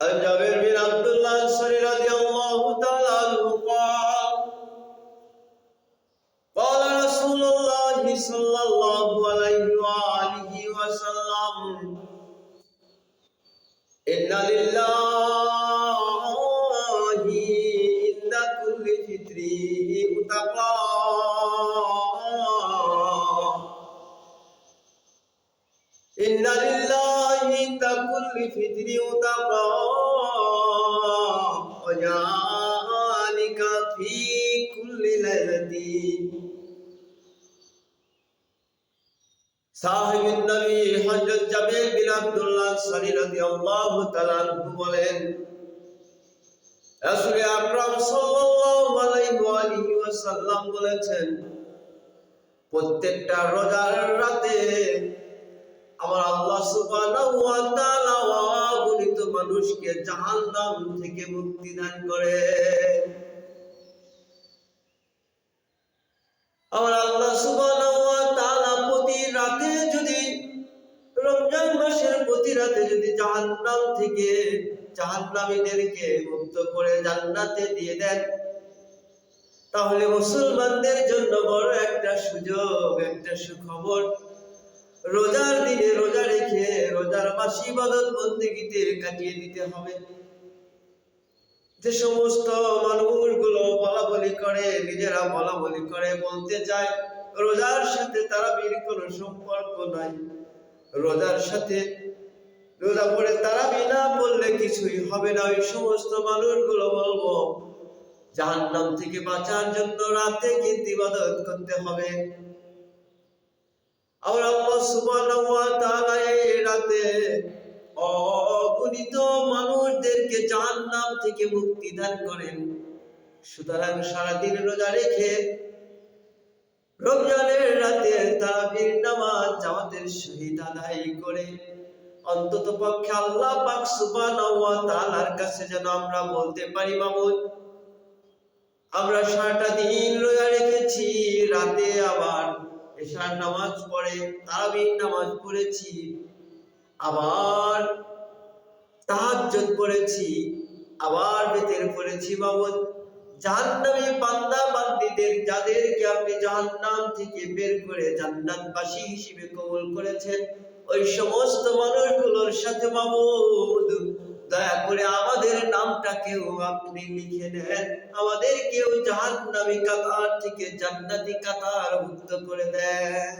عن جابر بن عبد الله الأنصاري رضي الله تعالى عنه قال رسول الله صلى الله عليه وآله وسلم إن لله عند كل فطر عتقاء إن لله عند كل فطر عتقاء وذلك في كل ليلة সাহিব নবী হযরত জাবের বিন আব্দুল্লাহ আনসারী রাদিয়াল্লাহু তাআলা আনহু বলেন, রাসূল আকরাম সাল্লাল্লাহু আলাইহি ওয়াসাল্লাম বলেছেন, প্রত্যেকটা রোজার রাতে আমার আল্লাহ সুবহানাহু ওয়া তাআলা অগণিত মানুষকে জাহান্নাম থেকে মুক্তি দান করে। আমার আল্লাহ সুবহানাহু ওয়া তাআলা প্রতি রাতে যদি রমজান মাসের প্রতি রাতে যদি জাহান্নাম থেকে জাহান্নামীদেরকে মুক্ত করে জান্নাতে দিয়ে দেন, তাহলে মুসলমানদের জন্য বড় একটা সুযোগ, একটা সুখবর। রোজার দিনে রোজা রেখে রোজার মাস ইবাদত বন্দেগীতে কাটিয়ে দিতে হবে। যে সমস্ত মানুষগুলো বলাবলি করে, নিজেরা বলাবলি করে বলতে চায় রোজার সাথে তারাবির কোনো সম্পর্ক নাই, রোজার সাথে রোজা পড়ে তারাবি না পড়লে কিছুই হবে না, ওই সমস্ত মানুষগুলো বলবো জাহান্নাম থেকে বাঁচার জন্য রাতে কিন্তু ইবাদত করতে হবে। আর আল্লাহ সুবহানাহু ওয়া তাআলা এই রাতে অগণিত মানুষদেরকে জাহান্নাম থেকে মুক্তি দান করেন। সুতরাং সারাদিন রোজা রেখে রমজানের রাতে তারাবির নামাজ জামাতের সহিত আদায় করে অন্তত পক্ষে আল্লাহ পাক সুবহানাহু ওয়া তাআলার কাছে যেন আমরা বলতে পারি, মাবুদ আমরা সারাটা দিন রোজা রেখেছি, রাতে আবার এশার নামাজ পড়ে তারাবির নামাজ পড়েছি, আবার তাহাজ্জুদ পড়েছি, আবার বিতর পড়েছি। মাবুদ জাহান্নামী বান্দা বান্দীদের যাদেরকে আপনি জাহান্নাম থেকে বের করে জান্নাতবাসী হিসেবে কবুল করেছেন, ওই সমস্ত মানুষগুলোর সাথে মাবুদ দয়া করে আমাদের নামটাকেও আপনি লিখে নেন, আমাদেরকেও জাহান্নামী কাতার থেকে জান্নাতি কাতার মুক্ত করে দেন।